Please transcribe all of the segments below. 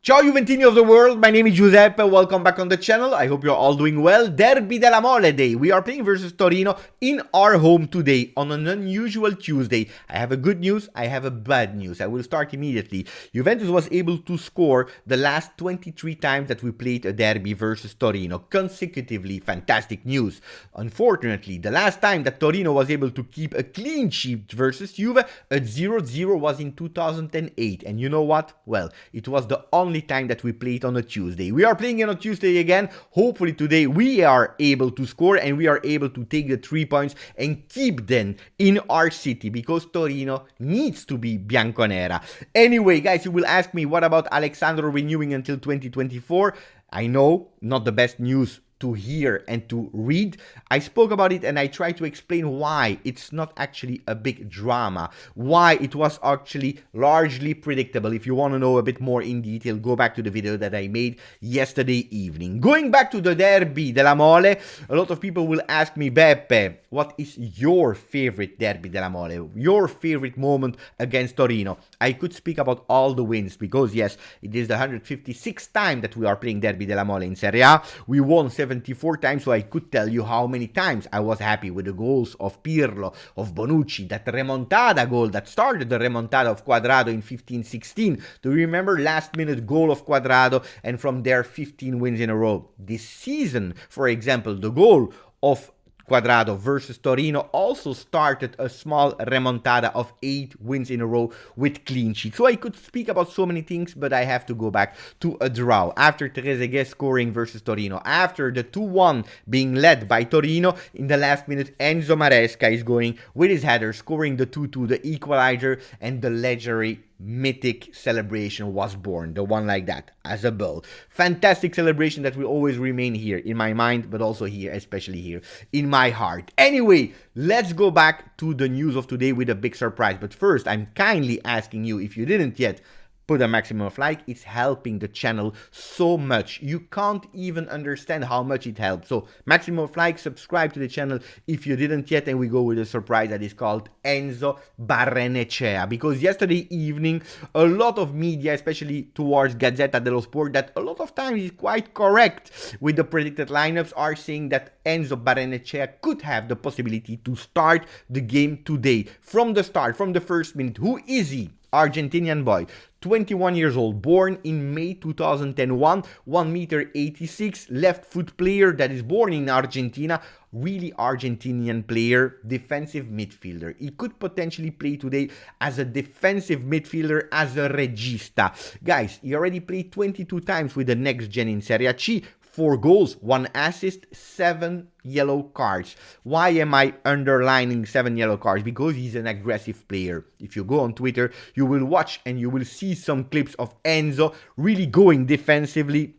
Ciao Juventini of the world, my name is Giuseppe, welcome back on the channel, I hope you're all doing well. Derby della Mole day, we are playing versus Torino in our home today on an unusual Tuesday. I have a good news, I have a bad news, I will start immediately. Juventus was able to score the last 23 times that we played a derby versus Torino, consecutively. Fantastic news. Unfortunately, the last time that Torino was able to keep a clean sheet versus Juve, a 0-0 was in 2008, and you know what? Well, it was the only time that we played on a Tuesday. We are playing on a Tuesday again. Hopefully today we are able to score and we are able to take the 3 points and keep them in our city, because Torino needs to be bianconera. Anyway, guys, you will ask me, what about Alexandro renewing until 2024? I know, not the best news to hear and to read. I spoke about it and I tried to explain why it's not actually a big drama, why it was actually largely predictable. If you want to know a bit more in detail, go back to the video that I made yesterday evening. Going back to the Derby della Mole, a lot of people will ask me, Beppe, what is your favorite Derby della Mole? Your favorite moment against Torino? I could speak about all the wins because yes, it is the 156th time that we are playing Derby della Mole in Serie A. We won 74 times, so I could tell you how many times I was happy with the goals of Pirlo, of Bonucci, that remontada goal that started the remontada of Quadrado in 15-16. Do you remember last minute goal of Quadrado, and from there 15 wins in a row? This season, for example, the goal of Quadrado versus Torino also started a small remontada of 8 wins in a row with clean sheet. So I could speak about so many things, but I have to go back to a draw. After Trezeguet scoring versus Torino, after the 2-1 being led by Torino, in the last minute Enzo Maresca is going with his header, scoring the 2-2, the equalizer, and the legendary mythic celebration was born, the one like that, as a bull. Fantastic celebration that will always remain here in my mind, but also here, especially here in my heart. Anyway, let's go back to the news of today with a big surprise. But first, I'm kindly asking you, if you didn't yet, put a maximum of like. It's helping the channel so much. You can't even understand how much it helps. So maximum of like, subscribe to the channel if you didn't yet, and we go with a surprise that is called Enzo Barrenechea. Because yesterday evening, a lot of media, especially towards Gazzetta dello Sport, that a lot of times is quite correct with the predicted lineups, are saying that Enzo Barrenechea could have the possibility to start the game today. From the start, from the first minute. Who is he? Argentinian boy, 21 years old, born in May 2001, 1m86, left foot player that is born in Argentina, really Argentinian player, defensive midfielder. He could potentially play today as a defensive midfielder, as a regista. Guys, he already played 22 times with the next gen in Serie C, 4 goals, 1 assist, 7 yellow cards. Why am I underlining 7 yellow cards? Because he's an aggressive player. If you go on Twitter, you will watch and you will see some clips of Enzo really going defensively.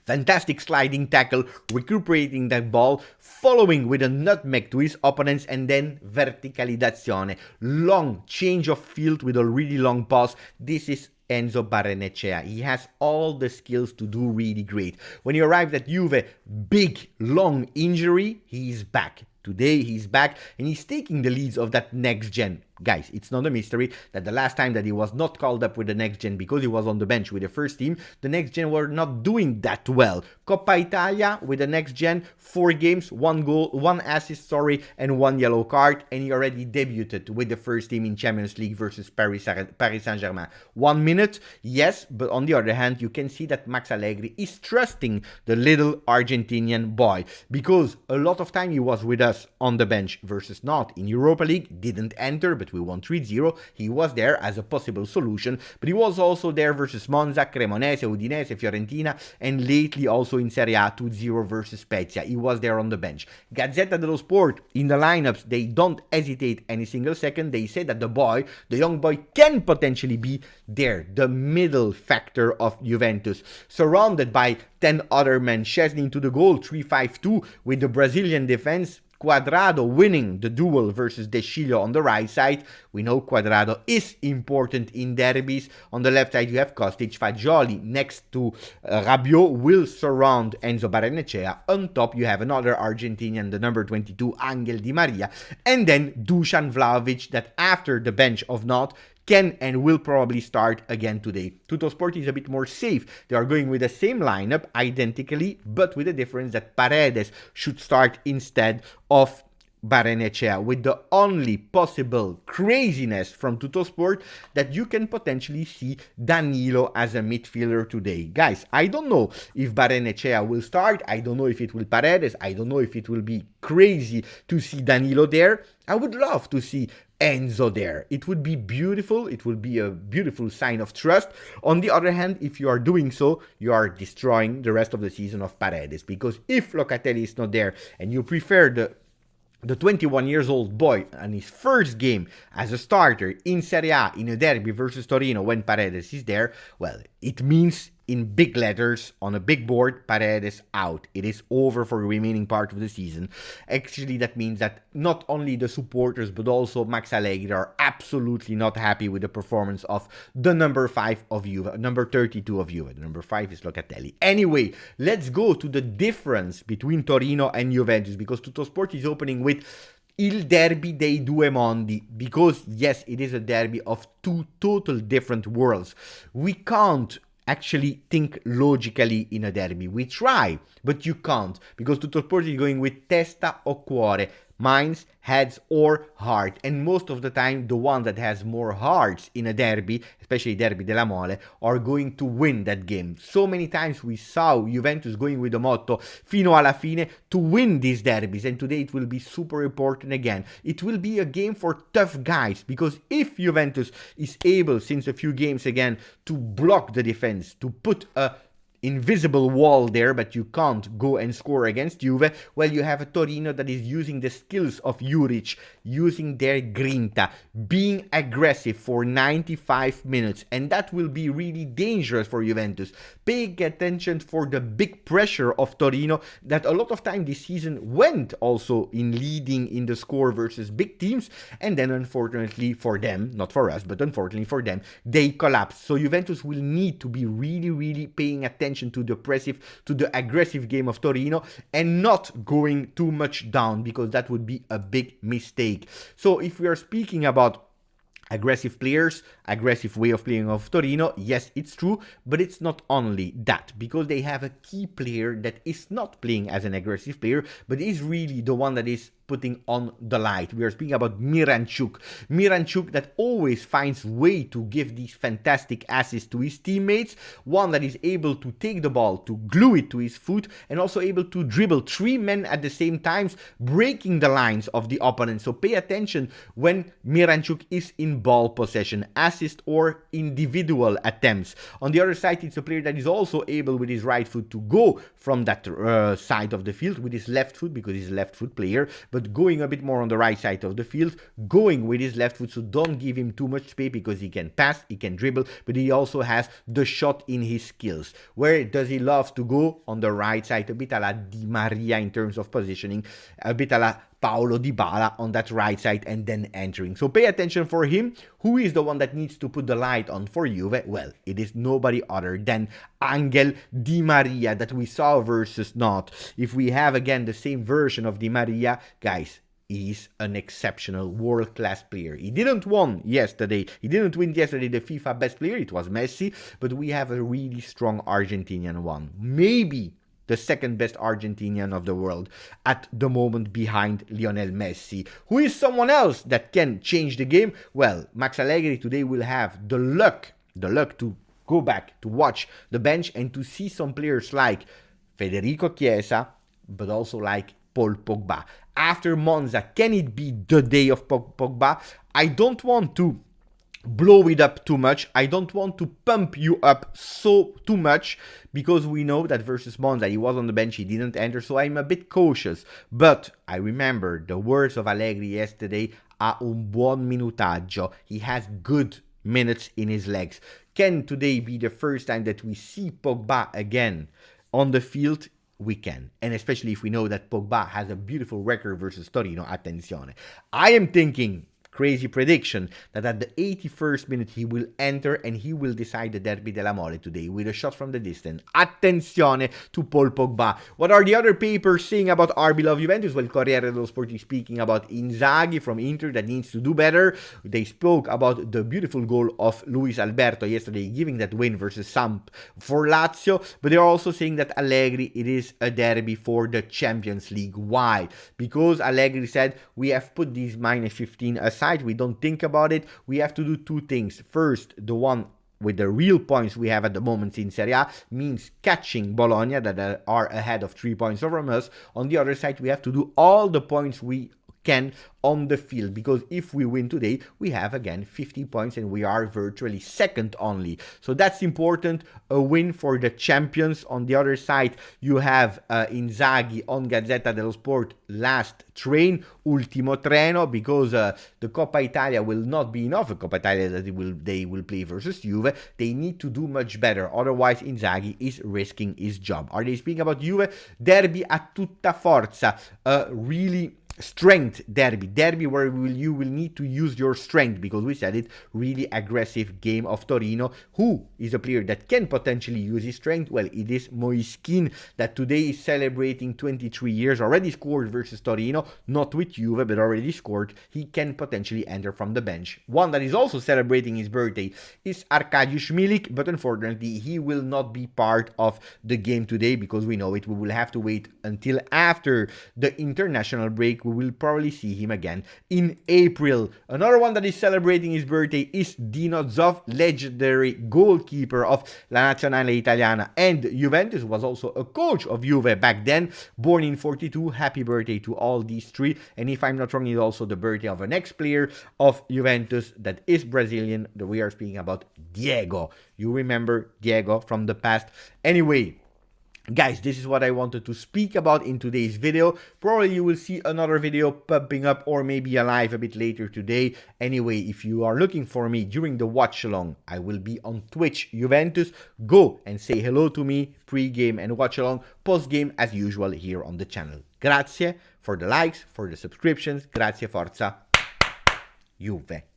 Fantastic sliding tackle, recuperating that ball, following with a nutmeg to his opponents, and then verticalizzazione. Long change of field with a really long pass. This is Enzo Barrenechea. He has all the skills to do really great. When he arrived at Juve, big, long injury, he's back. Today he's back and he's taking the leads of that next gen. Guys, it's not a mystery that the last time that he was not called up with the next gen because he was on the bench with the first team, the next gen were not doing that well. Coppa Italia with the next gen, 4 games, 1 goal, 1 assist, and 1 yellow card, and he already debuted with the first team in Champions League versus Paris Saint-Germain. 1 minute, yes, but on the other hand, you can see that Max Allegri is trusting the little Argentinian boy, because a lot of time he was with us on the bench versus not in Europa League, didn't enter, but we won 3-0. He was there as a possible solution, but he was also there versus Monza, Cremonese, Udinese, Fiorentina, and lately also in Serie A 2-0 versus Spezia. He was there on the bench. Gazzetta dello Sport, in the lineups, they don't hesitate any single second. They say that the young boy can potentially be there, the middle factor of Juventus, surrounded by 10 other men. Szczesny into the goal, 3-5-2 with the Brazilian defense. Quadrado winning the duel versus De Sciglio on the right side. We know Quadrado is important in derbies. On the left side you have Kostic. Fagioli next to Rabiot will surround Enzo Barrenechea. On top you have another Argentinian, the number 22, Angel Di Maria. And then Dusan Vlahovic, that after the bench of Not can and will probably start again today. Tuttosport is a bit more safe. They are going with the same lineup, identically, but with the difference that Paredes should start instead of Barrenechea, with the only possible craziness from Tuttosport that you can potentially see Danilo as a midfielder today. Guys, I don't know if Barrenechea will start, I don't know if it will Paredes, I don't know if it will be crazy to see Danilo there. I would love to see Enzo there. It would be beautiful. It would be a beautiful sign of trust. On the other hand, if you are doing so, you are destroying the rest of the season of Paredes, because if Locatelli is not there and you prefer the 21 years old boy on his first game as a starter in Serie A in a derby versus Torino when Paredes is there, well, it means in big letters on a big board, Paredes out. It is over for the remaining part of the season. Actually, that means that not only the supporters but also Max Allegri are absolutely not happy with the performance of the number 5 of Juve, number 32 of Juve. The number 5 is Locatelli. Anyway, let's go to the difference between Torino and Juventus, because Tuttosport is opening with Il derby dei due mondi, because yes, it is a derby of two total different worlds. We can't actually think logically in a derby. We try, but you can't, because Tuttosport is going with testa o cuore, minds, heads, or heart. And most of the time, the one that has more hearts in a derby, especially Derby della Mole, are going to win that game. So many times we saw Juventus going with the motto fino alla fine to win these derbies, and today it will be super important again. It will be a game for tough guys, because if Juventus is able, since a few games again, to block the defense, to put a invisible wall there, but you can't go and score against Juve, well, you have a Torino that is using the skills of Juric, using their grinta, being aggressive for 95 minutes, and that will be really dangerous for Juventus. Pay attention for the big pressure of Torino that a lot of time this season went also in leading in the score versus big teams, and then unfortunately for them, not for us, but unfortunately for them, they collapsed. So Juventus will need to be really paying attention to the aggressive game of Torino and not going too much down, because that would be a big mistake. So if we are speaking about aggressive players, aggressive way of playing of Torino, yes, it's true, but it's not only that, because they have a key player that is not playing as an aggressive player, but is really the one that is putting on the light. We are speaking about Miranchuk. Miranchuk that always finds way to give these fantastic assists to his teammates, one that is able to take the ball, to glue it to his foot, and also able to dribble 3 men at the same time, breaking the lines of the opponent. So pay attention when Miranchuk is in ball possession, assist or individual attempts. On the other side, it's a player that is also able with his right foot to go from that side of the field with his left foot, because he's a left foot player, but going a bit more on the right side of the field, going with his left foot, so don't give him too much space, because he can pass, he can dribble, but he also has the shot in his skills. Where does he love to go? On the right side, a bit a la Di Maria in terms of positioning, a bit a la Paulo Dybala on that right side and then entering. So pay attention for him. Who is the one that needs to put the light on for Juve? Well, it is nobody other than Angel Di Maria that we saw versus Not. If we have again the same version of Di Maria, guys, he's an exceptional world-class player. He didn't win yesterday the FIFA best player, it was Messi, but we have a really strong Argentinian one. Maybe the second best Argentinian of the world at the moment, behind Lionel Messi. Who is someone else that can change the game? Well, Max Allegri today will have the luck to go back to watch the bench and to see some players like Federico Chiesa, but also like Paul Pogba. After Monza, can it be the day of Pogba? I don't want to blow it up too much. I don't want to pump you up too much, because we know that versus Monza he was on the bench, he didn't enter, so I'm a bit cautious. But I remember the words of Allegri yesterday: ha un buon minutaggio. He has good minutes in his legs. Can today be the first time that we see Pogba again on the field? We can, and especially if we know that Pogba has a beautiful record versus Torino. Attenzione. I am thinking crazy prediction that at the 81st minute he will enter and he will decide the Derby della Mole today with a shot from the distance. Attenzione to Paul Pogba. What are the other papers saying about our beloved Juventus? Well, Corriere dello Sport is speaking about Inzaghi from Inter that needs to do better. They spoke about the beautiful goal of Luis Alberto yesterday, giving that win versus Samp for Lazio, but they're also saying that Allegri, it is a derby for the Champions League. Why? Because Allegri said, we have put these minus 15 aside, we don't think about it, we have to do two things. First, the one with the real points we have at the moment in Serie A means catching Bologna that are ahead of 3 points over us. On the other side, we have to do all the points we can on the field, because if we win today, we have again 50 points and we are virtually second only. So that's important, a win for the champions. On the other side, you have Inzaghi on Gazzetta dello Sport, last train, ultimo treno, because the Coppa Italia will not be enough. The Coppa Italia that they will play versus Juve, they need to do much better, otherwise Inzaghi is risking his job. Are they speaking about Juve? Derby a tutta forza, really strength derby where you will need to use your strength, because we said it, really aggressive game of Torino. Who is a player that can potentially use his strength? Well, it is Moiskin, that today is celebrating 23 years, already scored versus Torino, not with Juve, but already scored. He can potentially enter from the bench. One that is also celebrating his birthday is Arkadiusz Milik, but unfortunately he will not be part of the game today, because we know it, we will have to wait until after the international break. We will probably see him again in April. Another one that is celebrating his birthday is Dino Zoff, legendary goalkeeper of La Nazionale Italiana and Juventus, was also a coach of Juve back then, born in 42. Happy birthday to all these three. And if I'm not wrong, it's also the birthday of an ex-player of Juventus that is Brazilian, that we are speaking about, Diego. You remember Diego from the past. Anyway, guys, this is what I wanted to speak about in today's video. Probably you will see another video popping up, or maybe a live a bit later today. Anyway, if you are looking for me during the watch along, I will be on Twitch Juventus. Go and say hello to me pre-game and watch along, post-game as usual here on the channel. Grazie for the likes, for the subscriptions. Grazie, forza Juve.